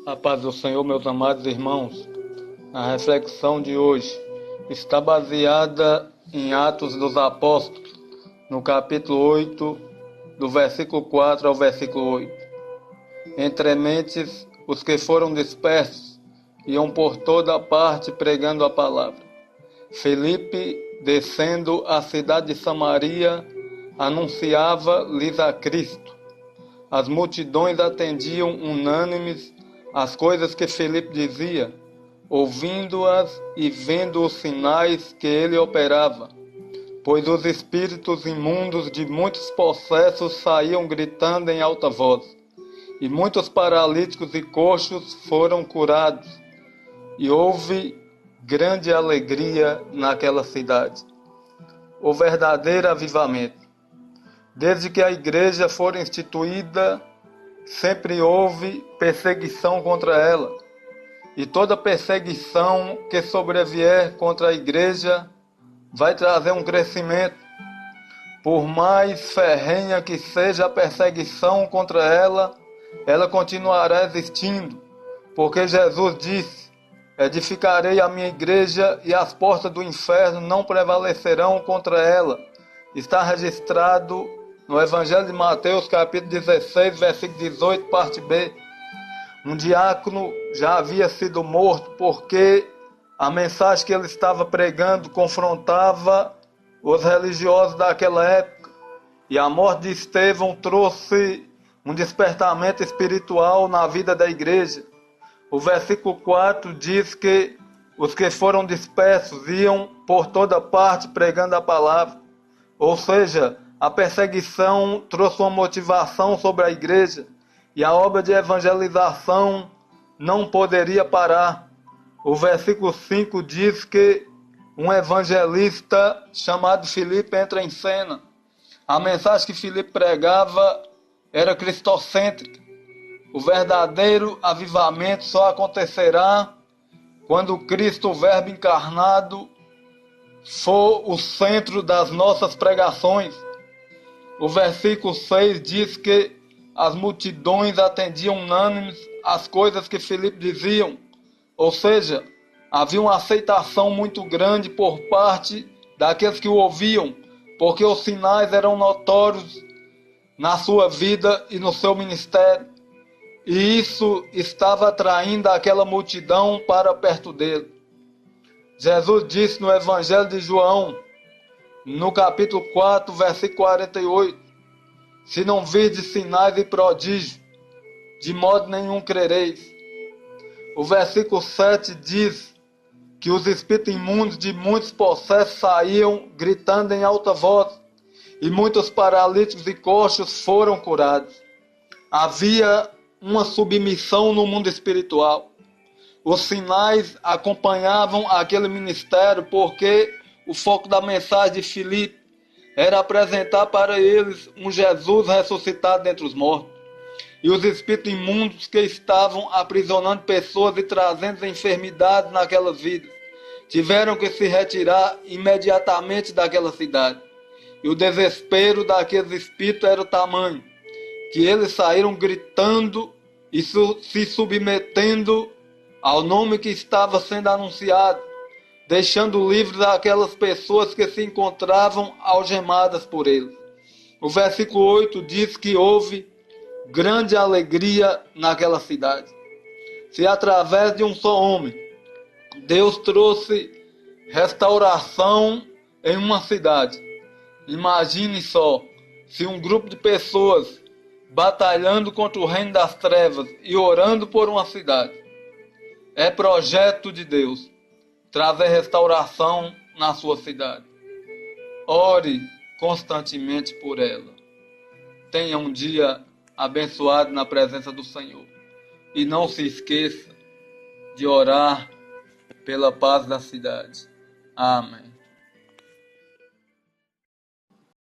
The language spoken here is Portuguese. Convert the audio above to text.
A paz do Senhor, meus amados irmãos. A reflexão de hoje está baseada em Atos dos Apóstolos, no capítulo 8, do versículo 4 ao versículo 8. Entre mentes, os que foram dispersos iam por toda parte pregando a palavra. Filipe, descendo à cidade de Samaria, anunciava-lhes a Cristo. As multidões atendiam unânimes às coisas que Filipe dizia, ouvindo-as e vendo os sinais que ele operava, pois os espíritos imundos de muitos possessos saíam gritando em alta voz, e muitos paralíticos e coxos foram curados, e houve grande alegria naquela cidade. O verdadeiro avivamento. Desde que a igreja for instituída, sempre houve perseguição contra ela. E toda perseguição que sobrevier contra a igreja vai trazer um crescimento. Por mais ferrenha que seja a perseguição contra ela, ela continuará existindo. Porque Jesus disse: edificarei a minha igreja e as portas do inferno não prevalecerão contra ela. Está registrado no Evangelho de Mateus, capítulo 16, versículo 18, parte B. Um diácono já havia sido morto porque a mensagem que ele estava pregando confrontava os religiosos daquela época. E a morte de Estevão trouxe um despertamento espiritual na vida da igreja. O versículo 4 diz que os que foram dispersos iam por toda parte pregando a palavra. Ou seja, a perseguição trouxe uma motivação sobre a igreja e a obra de evangelização não poderia parar. O versículo 5 diz que um evangelista chamado Filipe entra em cena. A mensagem que Filipe pregava era cristocêntrica. O verdadeiro avivamento só acontecerá quando Cristo, o Verbo encarnado, for o centro das nossas pregações. O versículo 6 diz que as multidões atendiam unânimes às coisas que Filipe diziam. Ou seja, havia uma aceitação muito grande por parte daqueles que o ouviam, porque os sinais eram notórios na sua vida e no seu ministério. E isso estava atraindo aquela multidão para perto dele. Jesus disse no Evangelho de João, no capítulo 4, versículo 48, se não virdes sinais e prodígios, de modo nenhum crereis. O versículo 7 diz que os espíritos imundos de muitos possessos saíam gritando em alta voz, e muitos paralíticos e coxos foram curados. Havia uma submissão no mundo espiritual. Os sinais acompanhavam aquele ministério porque o foco da mensagem de Filipe era apresentar para eles um Jesus ressuscitado dentre os mortos. E os espíritos imundos que estavam aprisionando pessoas e trazendo enfermidades naquelas vidas tiveram que se retirar imediatamente daquela cidade. E o desespero daqueles espíritos era o tamanho que eles saíram gritando e se submetendo ao nome que estava sendo anunciado, deixando livres aquelas pessoas que se encontravam algemadas por eles. O versículo 8 diz que houve grande alegria naquela cidade. Se através de um só homem Deus trouxe restauração em uma cidade, imagine só, se um grupo de pessoas batalhando contra o reino das trevas e orando por uma cidade. É projeto de Deus trazer restauração na sua cidade. Ore constantemente por ela. Tenha um dia abençoado na presença do Senhor. E não se esqueça de orar pela paz da cidade. Amém.